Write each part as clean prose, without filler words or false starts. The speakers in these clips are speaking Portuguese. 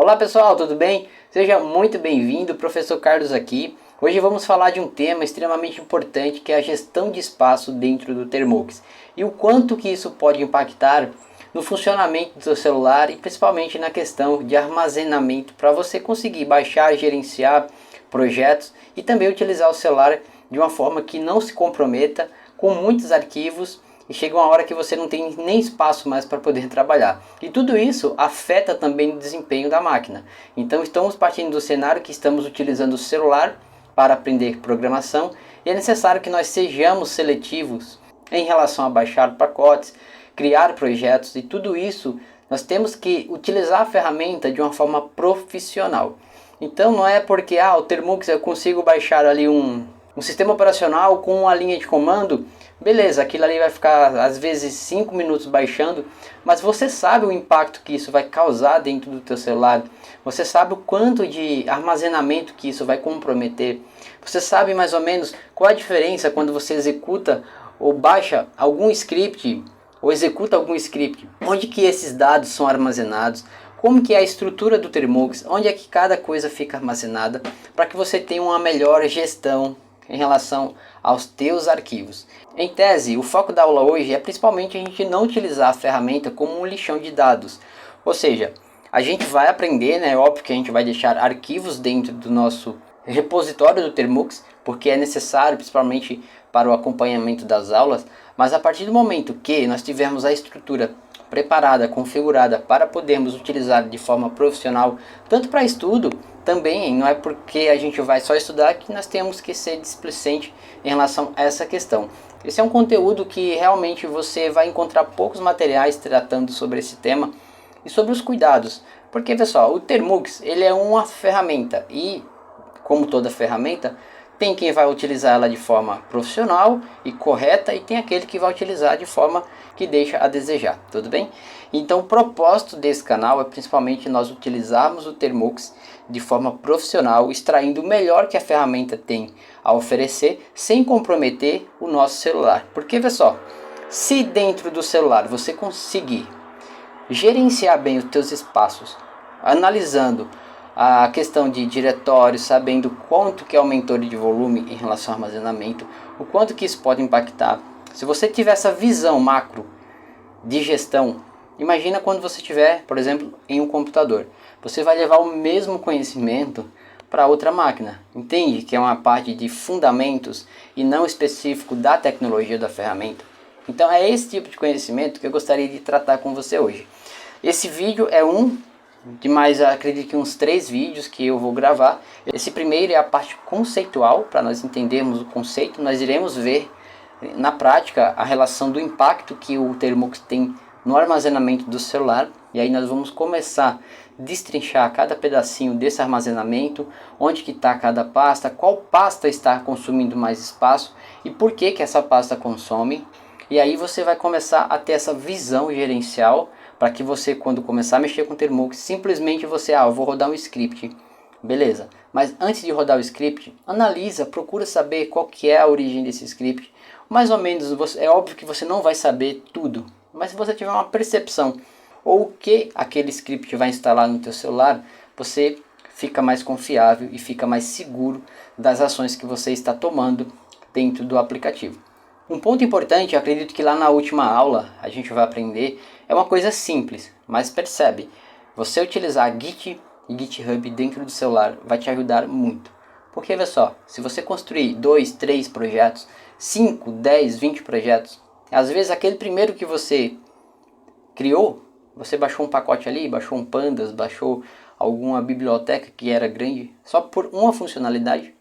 Olá pessoal, tudo bem? Seja muito bem-vindo, professor Carlos aqui. Hoje vamos falar de um tema extremamente importante que é a gestão de espaço dentro do Thermux e o quanto que isso pode impactar no funcionamento do seu celular e principalmente na questão de armazenamento para você conseguir baixar, gerenciar projetos e também utilizar o celular de uma forma que não se comprometa com muitos arquivos e chega uma hora que você não tem nem espaço mais para poder trabalhar. E tudo isso afeta também o desempenho da máquina. Então estamos partindo do cenário que estamos utilizando o celular para aprender programação e é necessário que nós sejamos seletivos em relação a baixar pacotes, criar projetos e tudo isso nós temos que utilizar a ferramenta de uma forma profissional. Então não é porque o Thermux eu consigo baixar ali um sistema operacional com uma linha de comando, beleza, aquilo ali vai ficar às vezes 5 minutos baixando, mas você sabe o impacto que isso vai causar dentro do teu celular, você sabe o quanto de armazenamento que isso vai comprometer, você sabe mais ou menos qual a diferença quando você executa ou baixa algum script, ou executa algum script, onde que esses dados são armazenados, como que é a estrutura do Thermux, onde é que cada coisa fica armazenada, para que você tenha uma melhor gestão em relação aos teus arquivos. Em tese, o foco da aula hoje é principalmente a gente não utilizar a ferramenta como um lixão de dados. Ou seja, a gente vai aprender, né? Óbvio que a gente vai deixar arquivos dentro do nosso repositório do Thermux, porque é necessário principalmente para o acompanhamento das aulas, mas a partir do momento que nós tivermos a estrutura preparada, configurada para podermos utilizar de forma profissional, tanto para estudo, também não é porque a gente vai só estudar que nós temos que ser displicente em relação a essa questão. Esse é um conteúdo que realmente você vai encontrar poucos materiais tratando sobre esse tema e sobre os cuidados, porque pessoal, o Thermux ele é uma ferramenta e como toda ferramenta, tem quem vai utilizar ela de forma profissional e correta e tem aquele que vai utilizar de forma que deixa a desejar, tudo bem? Então o propósito desse canal é principalmente nós utilizarmos o Thermux de forma profissional, extraindo o melhor que a ferramenta tem a oferecer, sem comprometer o nosso celular. Porque pessoal, se dentro do celular você conseguir gerenciar bem os teus espaços, analisando a questão de diretórios, sabendo quanto que é o aumentou de volume em relação ao armazenamento, o quanto que isso pode impactar. Se você tiver essa visão macro de gestão, imagina quando você estiver, por exemplo, em um computador. Você vai levar o mesmo conhecimento para outra máquina. Entende que é uma parte de fundamentos e não específico da tecnologia da ferramenta? Então é esse tipo de conhecimento que eu gostaria de tratar com você hoje. Esse vídeo é de mais, acredito que uns 3 vídeos que eu vou gravar. Esse primeiro é a parte conceitual, para nós entendermos o conceito. Nós iremos ver na prática a relação do impacto que o Thermux tem no armazenamento do celular. E aí nós vamos começar a destrinchar cada pedacinho desse armazenamento, onde que está cada pasta, qual pasta está consumindo mais espaço e por que que essa pasta consome. E aí você vai começar a ter essa visão gerencial, para que você, quando começar a mexer com o Thermux, simplesmente você, eu vou rodar um script, beleza. Mas antes de rodar o script, analisa, procura saber qual que é a origem desse script. Mais ou menos, é óbvio que você não vai saber tudo, mas se você tiver uma percepção, ou o que aquele script vai instalar no teu celular, você fica mais confiável e fica mais seguro das ações que você está tomando dentro do aplicativo. Um ponto importante, eu acredito que lá na última aula a gente vai aprender, é uma coisa simples, mas percebe, você utilizar Git e GitHub dentro do celular vai te ajudar muito. Porque olha só, se você construir 2, 3 projetos, 5, 10, 20 projetos, às vezes aquele primeiro que você criou, você baixou um pacote ali, baixou um Pandas, baixou alguma biblioteca que era grande, só por uma funcionalidade.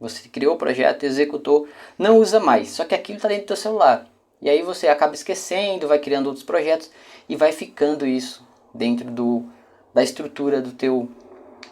Você criou o projeto, executou, não usa mais, só que aquilo está dentro do seu celular. E aí você acaba esquecendo, vai criando outros projetos e vai ficando isso dentro da estrutura do teu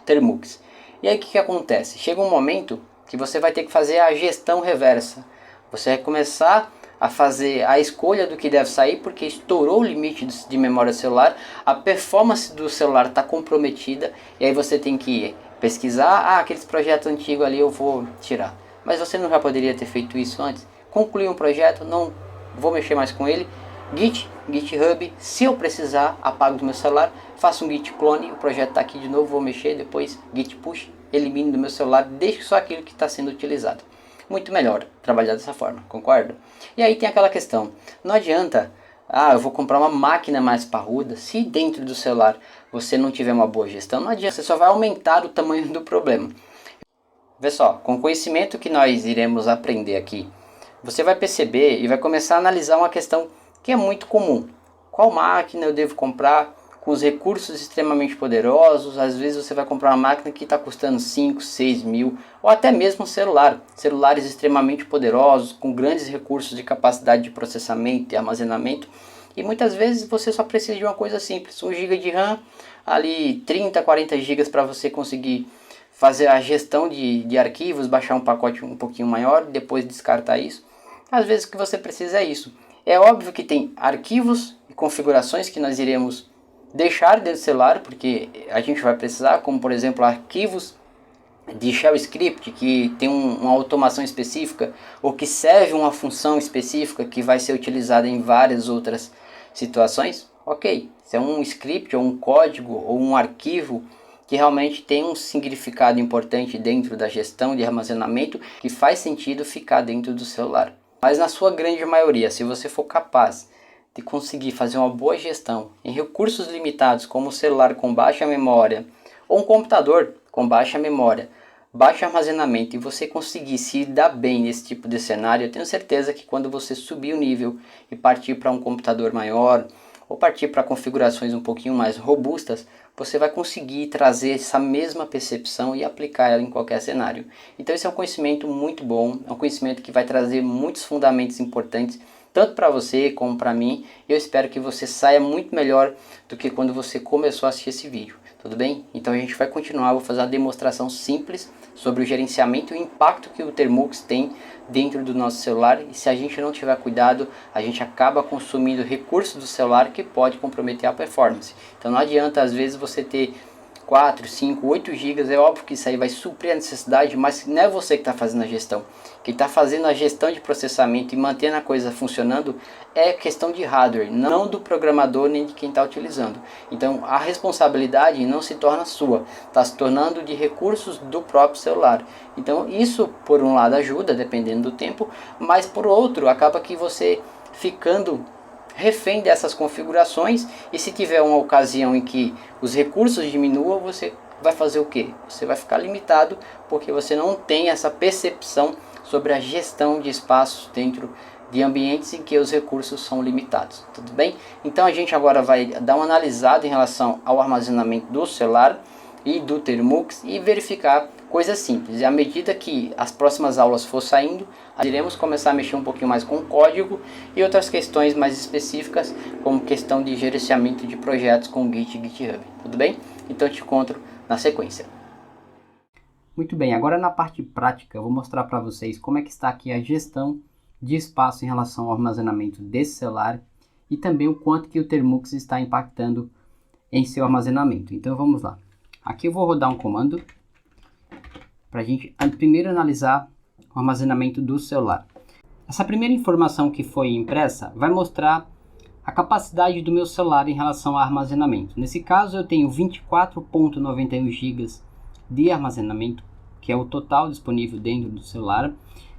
Thermux. E aí o que acontece? Chega um momento que você vai ter que fazer a gestão reversa. Você vai começar a fazer a escolha do que deve sair porque estourou o limite de memória celular, a performance do celular está comprometida e aí você tem que pesquisar, aqueles projetos antigos ali eu vou tirar. Mas você não já poderia ter feito isso antes? Concluir um projeto, não vou mexer mais com ele, Git, GitHub, se eu precisar, apago do meu celular, faço um git clone, o projeto está aqui de novo, vou mexer, depois git push, elimino do meu celular, deixo só aquilo que está sendo utilizado. Muito melhor trabalhar dessa forma, concorda? E aí tem aquela questão, não adianta, eu vou comprar uma máquina mais parruda, se dentro do celular você não tiver uma boa gestão, não adianta, você só vai aumentar o tamanho do problema. Vê só, com o conhecimento que nós iremos aprender aqui, você vai perceber e vai começar a analisar uma questão que é muito comum. Qual máquina eu devo comprar com os recursos extremamente poderosos? Às vezes você vai comprar uma máquina que está custando 5, 6 mil, ou até mesmo um celular. Celulares extremamente poderosos, com grandes recursos de capacidade de processamento e armazenamento. E muitas vezes você só precisa de uma coisa simples, 1 GB de RAM, ali 30, 40 GB para você conseguir fazer a gestão de arquivos, baixar um pacote um pouquinho maior, depois descartar isso. Às vezes o que você precisa é isso. É óbvio que tem arquivos e configurações que nós iremos deixar dentro do celular, porque a gente vai precisar, como por exemplo arquivos de shell script que tem uma automação específica ou que serve uma função específica que vai ser utilizada em várias outras situações. Ok, se é um script ou um código ou um arquivo que realmente tem um significado importante dentro da gestão de armazenamento que faz sentido ficar dentro do celular. Mas na sua grande maioria, se você for capaz de conseguir fazer uma boa gestão em recursos limitados, como o celular com baixa memória, ou um computador com baixa memória, baixo armazenamento, e você conseguir se dar bem nesse tipo de cenário, eu tenho certeza que quando você subir o nível e partir para um computador maior, ou partir para configurações um pouquinho mais robustas, você vai conseguir trazer essa mesma percepção e aplicar ela em qualquer cenário. Então esse é um conhecimento muito bom, é um conhecimento que vai trazer muitos fundamentos importantes, tanto para você como para mim. Eu espero que você saia muito melhor do que quando você começou a assistir esse vídeo. Tudo bem? Então a gente vai continuar, vou fazer uma demonstração simples sobre o gerenciamento e o impacto que o Thermux tem dentro do nosso celular, e se a gente não tiver cuidado, a gente acaba consumindo recursos do celular que pode comprometer a performance. Então não adianta às vezes você ter 4, 5, 8 GB, é óbvio que isso aí vai suprir a necessidade, mas não é você que está fazendo a gestão. Quem está fazendo a gestão de processamento e mantendo a coisa funcionando é questão de hardware, não do programador nem de quem está utilizando. Então a responsabilidade não se torna sua, está se tornando de recursos do próprio celular. Então isso por um lado ajuda, dependendo do tempo, mas por outro acaba que você ficando refém dessas configurações, e se tiver uma ocasião em que os recursos diminuam, você vai fazer o quê? Você vai ficar limitado porque você não tem essa percepção sobre a gestão de espaços dentro de ambientes em que os recursos são limitados, tudo bem? Então a gente agora vai dar uma analisada em relação ao armazenamento do celular e do Thermux e verificar coisas simples. E à medida que as próximas aulas for saindo, iremos começar a mexer um pouquinho mais com o código e outras questões mais específicas, como questão de gerenciamento de projetos com Git e GitHub, tudo bem? Então eu te encontro na sequência. Muito bem, agora na parte prática eu vou mostrar para vocês como é que está aqui a gestão de espaço em relação ao armazenamento desse celular e também o quanto que o Thermux está impactando em seu armazenamento. Então vamos lá. Aqui eu vou rodar um comando para a gente primeiro analisar o armazenamento do celular. Essa primeira informação que foi impressa vai mostrar a capacidade do meu celular em relação ao armazenamento. Nesse caso eu tenho 24.91 GB de armazenamento, que é o total disponível dentro do celular.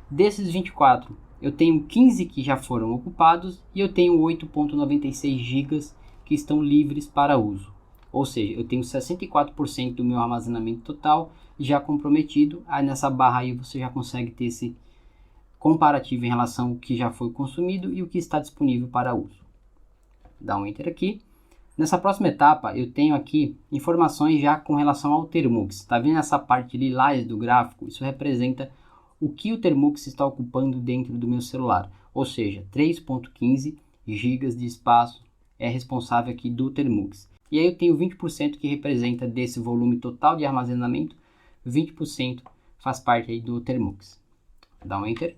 Desses 24, eu tenho 15 que já foram ocupados e eu tenho 8.96 GB que estão livres para uso. Ou seja, eu tenho 64% do meu armazenamento total já comprometido. Aí nessa barra aí você já consegue ter esse comparativo em relação ao que já foi consumido e o que está disponível para uso. Dá um Enter aqui. Nessa próxima etapa eu tenho aqui informações já com relação ao Thermux. Está vendo essa parte lilás do gráfico? Isso representa o que o Thermux está ocupando dentro do meu celular. Ou seja, 3.15 GB de espaço é responsável aqui do Thermux. E aí eu tenho 20% que representa desse volume total de armazenamento, 20% faz parte aí do Thermux. Dá um Enter.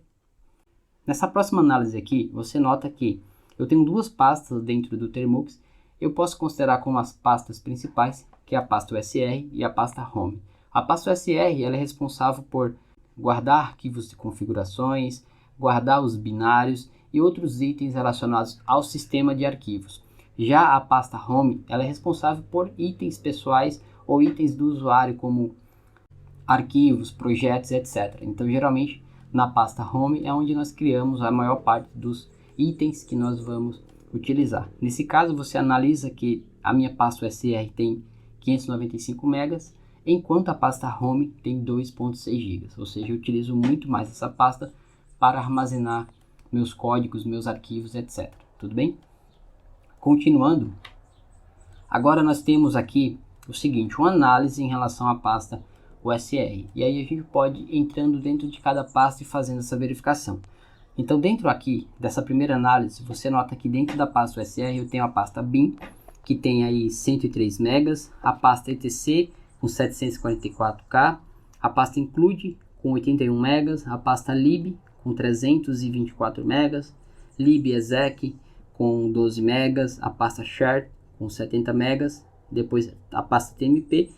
Nessa próxima análise aqui, você nota que eu tenho duas pastas dentro do Thermux. Eu posso considerar como as pastas principais, que é a pasta USR e a pasta Home. A pasta USR ela é responsável por guardar arquivos de configurações, guardar os binários e outros itens relacionados ao sistema de arquivos. Já a pasta Home, ela é responsável por itens pessoais ou itens do usuário, como arquivos, projetos, etc. Então, geralmente, na pasta Home é onde nós criamos a maior parte dos itens que nós vamos utilizar. Nesse caso, você analisa que a minha pasta USR tem 595 megas, enquanto a pasta Home tem 2.6 GB. Ou seja, eu utilizo muito mais essa pasta para armazenar meus códigos, meus arquivos, etc. Tudo bem? Continuando, agora nós temos aqui o seguinte, uma análise em relação à pasta USR. E aí a gente pode ir entrando dentro de cada pasta e fazendo essa verificação. Então, dentro aqui dessa primeira análise, você nota que dentro da pasta USR eu tenho a pasta BIM, que tem aí 103 megas, a pasta ETC com 744K, a pasta Include com 81 megas, a pasta Lib com 324 megas, libexec com 12 megas, a pasta Chart com 70 megas, depois a pasta TMP